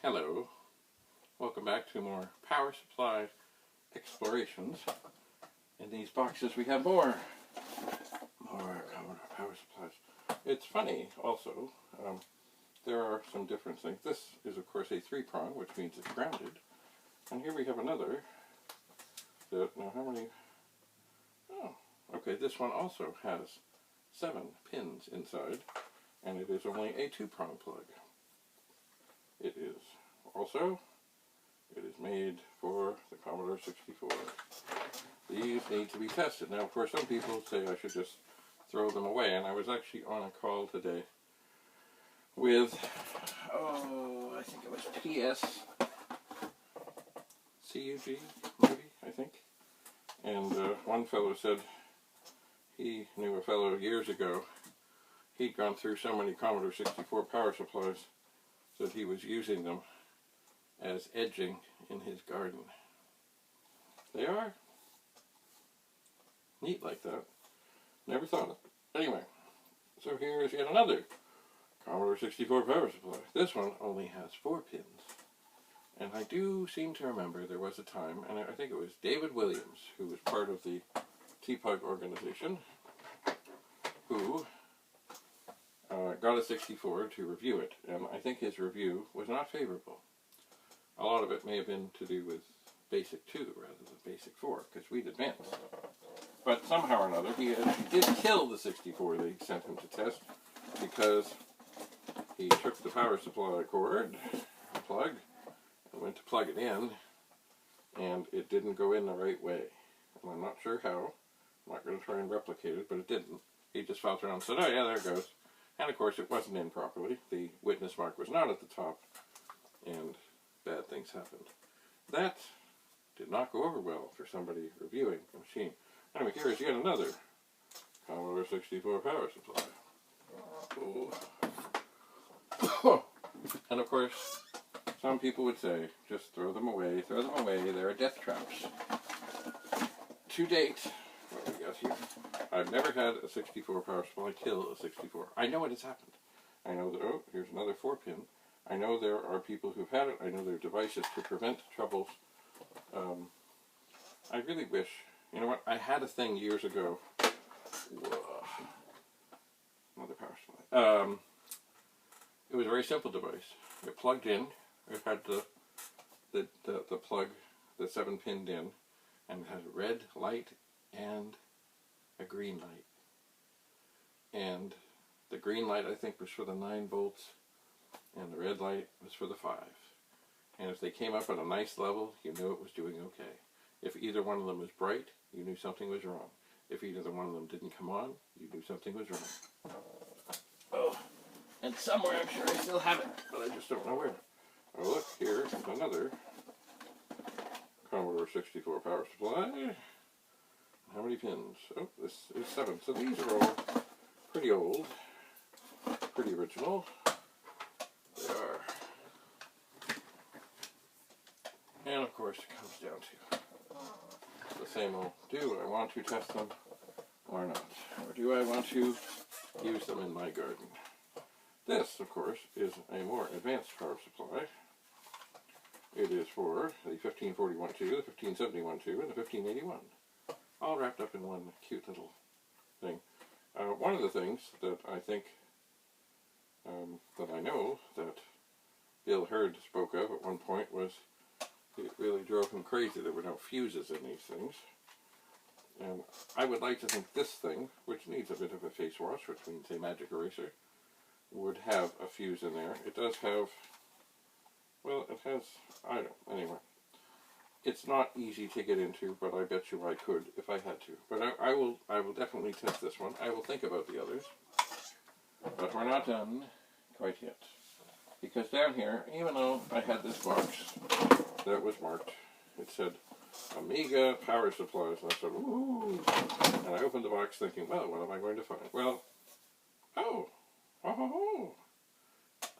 Hello, welcome back to more power supply explorations. In these boxes we have more Commodore power supplies. It's funny also, there are some different things. This is of course a 3-prong, which means it's grounded. And here we have another that, now how many, oh, okay, this one also has 7 pins inside, and it is only a 2-prong plug. It is made for the Commodore 64. These need to be tested. Now, of course, some people say I should just throw them away, and I was actually on a call today with, I think it was PSCUG, maybe, I think. And one fellow said he knew a fellow years ago. He'd gone through so many Commodore 64 power supplies that he was using them as edging in his garden. They are neat like that. Never thought of it. Anyway, so here's yet another Commodore 64 power supply. This one only has 4 pins. And I do seem to remember there was a time, and I think it was David Williams, who was part of the TPUG organization, who got a 64 to review it, and I think his review was not favorable. A lot of it may have been to do with Basic 2 rather than Basic 4, because we'd advanced. But somehow or another, he did kill the 64 they sent him to test, because he took the power supply cord, plug, and went to plug it in, and it didn't go in the right way. And I'm not sure how. I'm not going to try and replicate it, but it didn't. He just felt around and said, oh yeah, there it goes. And of course it wasn't in properly. The witness mark was not at the top, and bad things happened. That did not go over well for somebody reviewing a machine. Anyway, here is yet another Commodore 64 power supply. Oh. And of course, some people would say, just throw them away, they're death traps. To date, what do we got here? I've never had a 64 power supply kill a 64. I know it has happened. I know that, oh, here's another 4-pin. I know there are people who've had it. I know there are devices to prevent troubles. I really wish, you know what, I had a thing years ago. Whoa. Another power supply. It was a very simple device. It plugged in. It had the plug, the 7-pinned in, and it had a red light and a green light. And the green light, I think, was for the 9 volts, and the red light was for the 5. And if they came up at a nice level, you knew it was doing okay. If either one of them was bright, you knew something was wrong. If either one of them didn't come on, you knew something was wrong. Oh, and somewhere I'm sure I still have it, but I just don't know where. Oh look, here is another Commodore 64 power supply. How many pins? Oh, this is 7. So these are all pretty old, pretty original. They are. And of course it comes down to the same old, do I want to test them or not? Or do I want to use them in my garden? This, of course, is a more advanced power supply. It is for the 1541-2, the 1571-2, and the 1581. All wrapped up in one cute little thing. One of the things that I think, that I know that Bill Hurd spoke of at one point was it really drove him crazy there were no fuses in these things. And I would like to think this thing, which needs a bit of a face wash, which means a magic eraser, would have a fuse in there. It does have, well, it has, I don't, anyway. It's not easy to get into, but I bet you I could if I had to. But I will definitely test this one. I will think about the others. But we're not done quite yet. Because down here, even though I had this box that was marked, it said Amiga power supplies. And I said, ooh. And I opened the box thinking, well, what am I going to find? Well, oh.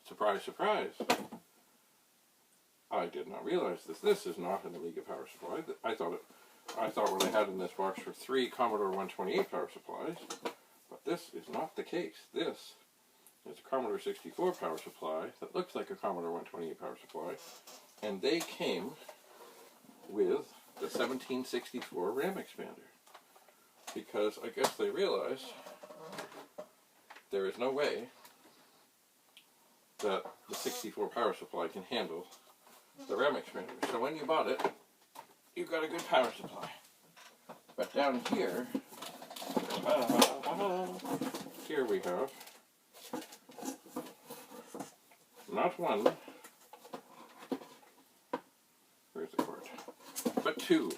Surprise, surprise. I did not realize this. This is not an Amiga power supply. I thought what I had in this box were 3 Commodore 128 power supplies, but this is not the case. This is a Commodore 64 power supply that looks like a Commodore 128 power supply, and they came with the 1764 RAM expander, because I guess they realized there is no way that the 64 power supply can handle the RAM expander. So when you bought it, you got a good power supply. But down here, here we have not one, where's the cord, but two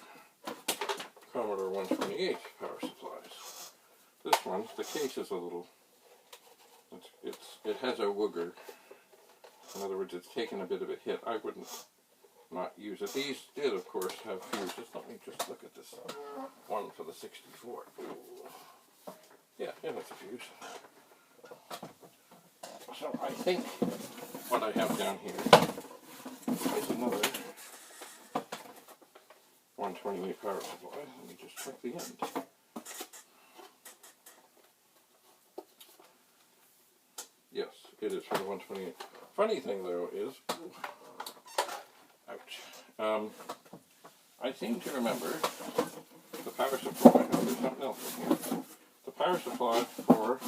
Commodore 128 power supplies. This one, the case is a little, it has a wooger. In other words, it's taken a bit of a hit. I wouldn't not use it. These did, of course, have fuses. Let me just look at this one for the 64. Ooh. Yeah, it has a fuse. So I think what I have down here is another 128 power supply. Let me just check the end. Yes, it is for the 128. Funny thing though is, ouch. I seem to remember the power supply. Oh, there's something else in here. The power supply for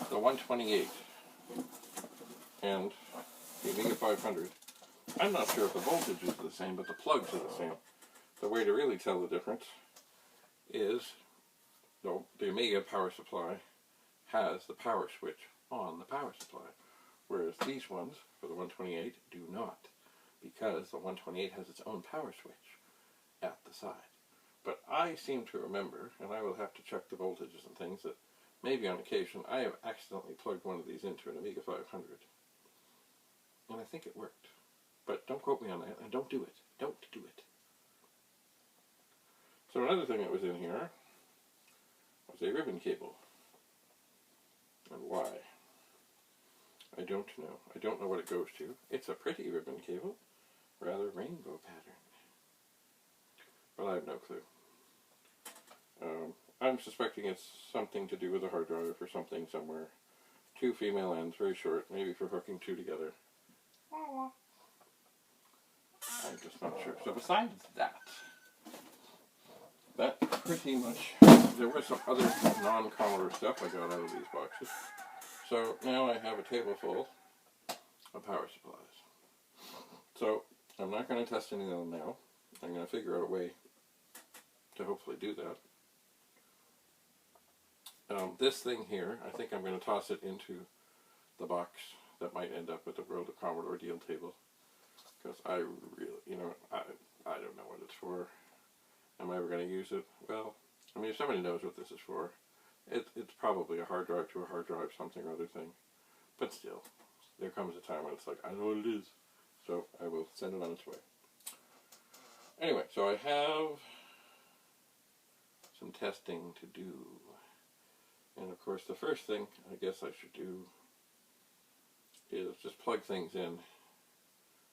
the 128 and the Amiga 500. I'm not sure if the voltage is the same, but the plugs are the same. The way to really tell the difference is the Amiga power supply has the power switch on the power supply, whereas these ones for the 128 do not, because the 128 has its own power switch at the side. But I seem to remember, and I will have to check the voltages and things, that maybe on occasion I have accidentally plugged one of these into an Amiga 500, and I think it worked. But don't quote me on that, and don't do it. Don't do it. So another thing that was in here was a ribbon cable. And why? I don't know. I don't know what it goes to. It's a pretty ribbon cable, rather rainbow pattern. But I have no clue. I'm suspecting it's something to do with a hard drive or something somewhere. Two female ends, very short, maybe for hooking two together. I'm just not sure. So besides that pretty much, there was some other non-Commodore stuff I got out of these boxes. So now I have a table full of power supplies. So I'm not going to test any of them now. I'm going to figure out a way to hopefully do that. This thing here, I think I'm going to toss it into the box that might end up with the World of Commodore deal table. Because I really, I don't know what it's for. Am I ever going to use it? Well, I mean, if somebody knows what this is for, it's probably a hard drive to a hard drive something or other thing. But still, there comes a time when it's like, I know what it is. So I will send it on its way. Anyway, so I have some testing to do. And of course, the first thing I guess I should do is just plug things in,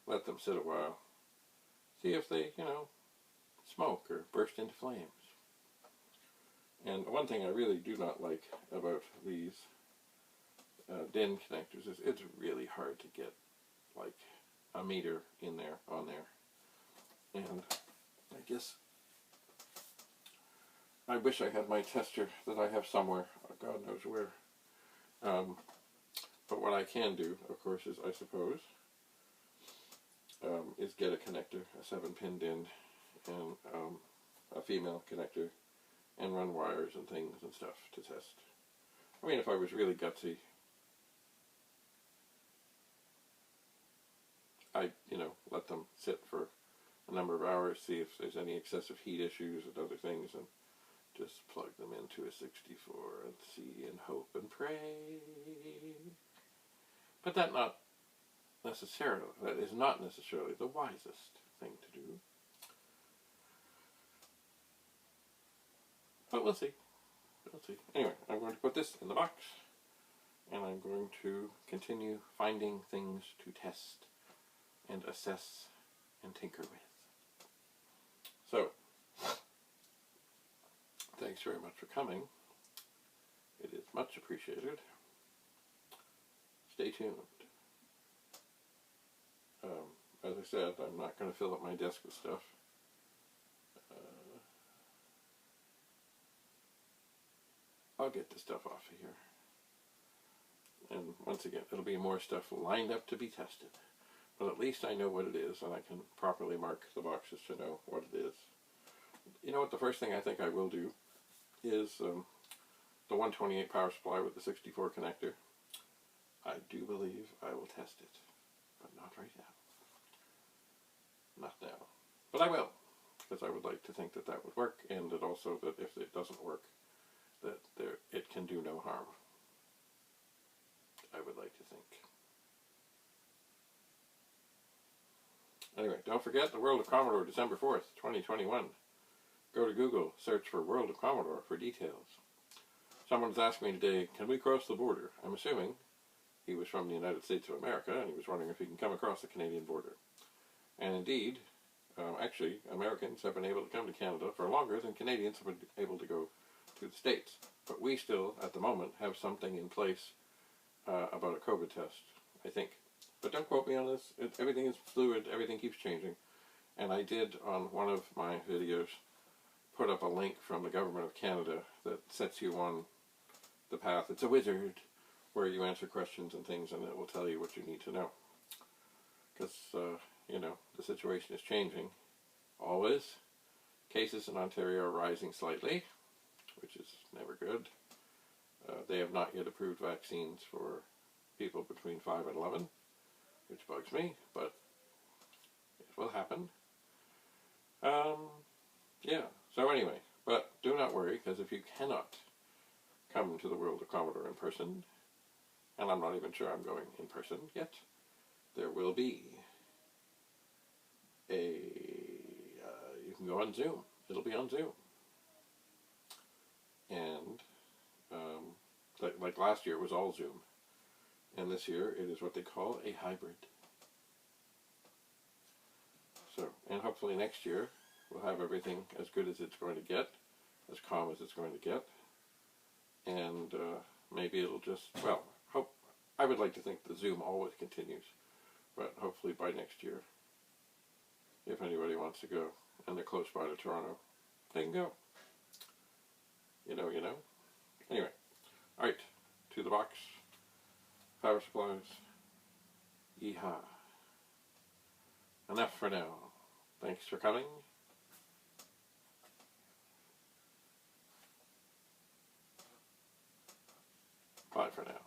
let them sit a while, see if they, smoke or burst into flames. And one thing I really do not like about these DIN connectors is it's really hard to get like a meter in there, on there. And I guess I wish I had my tester that I have somewhere, God knows where. But what I can do, of course, is I suppose, is get a connector, a 7-pin DIN, and a female connector, and run wires and things and stuff to test. I mean, if I was really gutsy, I'd, let them sit for a number of hours, see if there's any excessive heat issues and other things, and just plug them into a 64 and see and hope and pray. But that is not necessarily the wisest thing to do. But we'll see. We'll see. Anyway, I'm going to put this in the box, and I'm going to continue finding things to test and assess and tinker with. So, thanks very much for coming. It is much appreciated. stay tuned. As I said, I'm not going to fill up my desk with stuff. I'll get the stuff off of here. And once again, it'll be more stuff lined up to be tested. But at least I know what it is, and I can properly mark the boxes to know what it is. You know what, the first thing I think I will do is the 128 power supply with the 64 connector. I do believe I will test it, but not right now. Not now. But I will, because I would like to think that that would work, and that also that if it doesn't work, that it can do no harm. I would like to think. Anyway, don't forget the World of Commodore, December 4th, 2021. Go to Google, search for World of Commodore for details. Someone's asked me today, can we cross the border? I'm assuming he was from the United States of America, and he was wondering if he can come across the Canadian border. And indeed, actually, Americans have been able to come to Canada for longer than Canadians have been able to go to the States. But we still, at the moment, have something in place about a COVID test, I think. But don't quote me on this. Everything is fluid. Everything keeps changing. And I did, on one of my videos, put up a link from the Government of Canada that sets you on the path. It's a wizard where you answer questions and things, and it will tell you what you need to know. Because, you know, the situation is changing. Always. Cases in Ontario are rising slightly, which is never good. They have not yet approved vaccines for people between 5 and 11, which bugs me, but it will happen. Yeah, so anyway, but do not worry, because if you cannot come to the World of Commodore in person, and I'm not even sure I'm going in person yet, there will be you can go on Zoom. It'll be on Zoom. And like last year it was all Zoom. And this year it is what they call a hybrid. So, and hopefully next year we'll have everything as good as it's going to get, as calm as it's going to get. And maybe it'll just, well, I would like to think the Zoom always continues. But hopefully by next year, if anybody wants to go and they're close by to Toronto, they can go. You know. Anyway, alright, to the box, power supplies, yeehaw. Enough for now. Thanks for coming. Bye for now.